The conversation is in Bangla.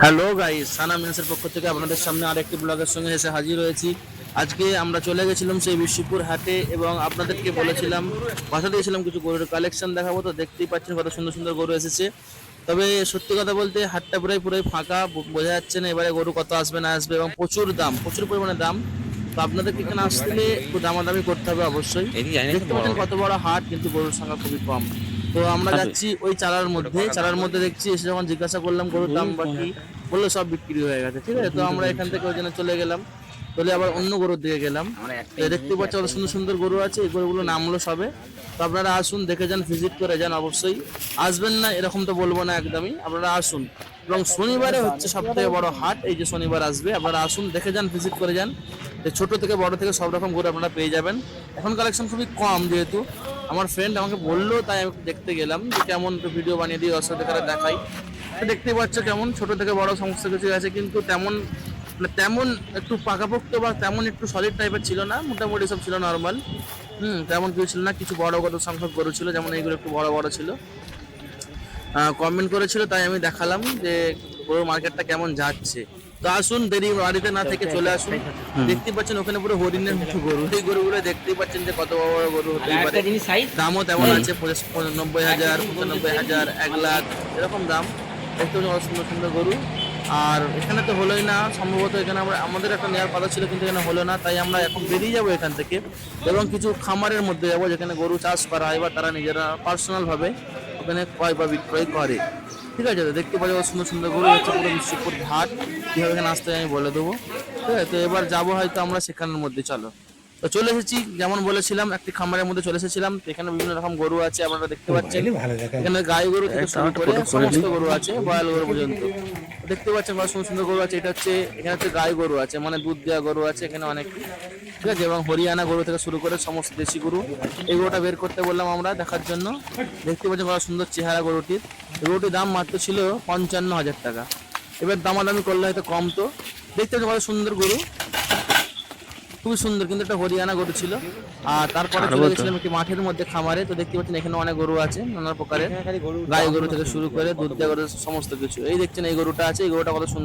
হ্যালো গাইস, সানা মিন্সের পক্ষ থেকে আপনাদের সামনে আরেকটি ব্লগের সঙ্গে এসে হাজির হয়েছি। আজকে আমরা চলে গেছিলাম সেই বিশ্বপুর হাটে এবং আপনাদেরকে বলেছিলাম, কথা দিয়েছিলাম কিছু গরুর কালেকশন দেখাবো। তো দেখতেই পাচ্ছেন কত সুন্দর সুন্দর গরু এসেছে। তবে সত্যি কথা বলতে হাটটা পুরোই ফাঁকা, বোঝা যাচ্ছে না এবারে গরু কত আসবে না আসবে, এবং প্রচুর দাম, প্রচুর পরিমাণে দাম। তো আপনাদেরকে এখানে আসলে একটু দামাদামি করতে হবে অবশ্যই। দেখতে পাচ্ছেন কত বড় হাট, কিন্তু গরুর সংখ্যা খুবই কম। তো আমরা যাচ্ছি ওই চালার মধ্যে দেখছি, এসে যখন জিজ্ঞাসা করলাম গরুর দাম বা কি, বললো সব বিক্রি হয়ে গেছে। ঠিক আছে, তো আমরা এখান থেকে ওই জন্য চলে গেলাম, চলে আবার অন্য গরুর দিকে গেলাম। তো দেখতে পাচ্ছি অত সুন্দর সুন্দর গরু আছে, এই গরুগুলো নামলো সবে। তো আপনারা আসুন, দেখে যান, ভিজিট করে যান। অবশ্যই আসবেন না এরকম তো বলবো না, একদমই আপনারা আসুন। এবং শনিবারে হচ্ছে সব থেকে বড় হাট, এই যে শনিবার আসবে, আপনারা আসুন, দেখে যান, ভিজিট করে যান। ছোট থেকে বড় থেকে সব রকম গরু আপনারা পেয়ে যাবেন। এখন কালেকশন খুবই কম, যেহেতু আমার ফ্রেন্ড আমাকে বললো, তাই আমি দেখতে গেলাম যে কেমন, তো ভিডিও বানিয়ে দিয়ে দর্শকদের দেখারা দেখাই। তো দেখতে পাচ্ছ কেমন ছোট থেকে বড় সমস্ত কিছু আছে, কিন্তু তেমন তেমন একটু পাকাপোক্ত বা তেমন একটু সলিড টাইপের ছিল না, মোটামুটি সব ছিল নর্মাল। তেমন কিছু ছিল না, কিছু বড় বড় সংখ্যক গরু ছিল, যেমন এইগুলো একটু বড় বড় ছিল। কমেন্ট করেছিল, তাই আমি দেখালাম যে পুরো মার্কেটটা কেমন যাচ্ছে। তো আসুন, দেরি বাড়িতে না থেকে চলে আসুন। দেখতেই পাচ্ছেন ওখানে পুরো হরিণের মতো গরু, এই গরুগুলো দেখতেই পাচ্ছেন যে কত বড় বড় গরু হতেই পারে। দামও তেমন আছে, 90,000, 95,000, 1,00,000 এরকম দাম। দেখতে পাচ্ছেন কত সুন্দর সুন্দর গরু। আর এখানে তো হলোই না সম্ভবত, এখানে আমাদের একটা নেওয়ার কথা ছিল, কিন্তু এখানে হলো না, তাই আমরা এখন বেরিয়ে যাবো এখান থেকে এবং কিছু খামারের মধ্যে যাবো, যেখানে গরু চাষ করা হয় বা তারা নিজেরা পার্সোনাল ভাবে ওখানে ক্রয় বা বিক্রয় করে। ঠিক আছে, তো দেখতে পাচ্ছি সুন্দর সুন্দর গরু হচ্ছে, পুরো বিশ্বপুর ঘাট কীভাবে এখানে আসতে হয় আমি বলে দেবো। ঠিক আছে, তো এবার যাবো হয়তো আমরা সেখানের মধ্যে। চলো, তো চলে এসেছি, যেমন বলেছিলাম একটি খামারের মধ্যে চলে এসেছিলাম। তো এখানে বিভিন্ন রকম গরু আছে, আপনারা দেখতে পাচ্ছেন। এখানে গাই গরু থেকে শুরু করে সমস্ত গরু আছে, বয়াল গরু পর্যন্ত। দেখতে পাচ্ছেন কত সুন্দর সুন্দর গরু আছে। এখানে হচ্ছে গাই গরু আছে, মানে দুধ দেওয়া গরু আছে এখানে অনেক। ঠিক আছে, এবং হরিয়ানা গরু থেকে শুরু করে সমস্ত দেশি গরু। এই গরুটা বের করতে বললাম আমরা দেখার জন্য। দেখতে পাচ্ছেন কত সুন্দর চেহারা গরুটির। গরুটির দাম মাত্র ছিল 55,000 টাকা। এবার দামাদামি করলে হয়তো কম। তো দেখতে পাচ্ছেন কত সুন্দর গরু, খুবই সুন্দর, কিন্তু একটা হরিয়ানা গরু ছিল। আর তারপরে চলে গেছিলাম একটি মাঠের মধ্যে খামারে। তো দেখতে পাচ্ছেন এখানে অনেক গরু আছে, নানা প্রকারের গাই গরু থেকে শুরু করে দুধ দেওয়া গরু, সমস্ত কিছু। এই দেখছেন এই গরুটা আছে, এই গরুটা কত সুন্দর।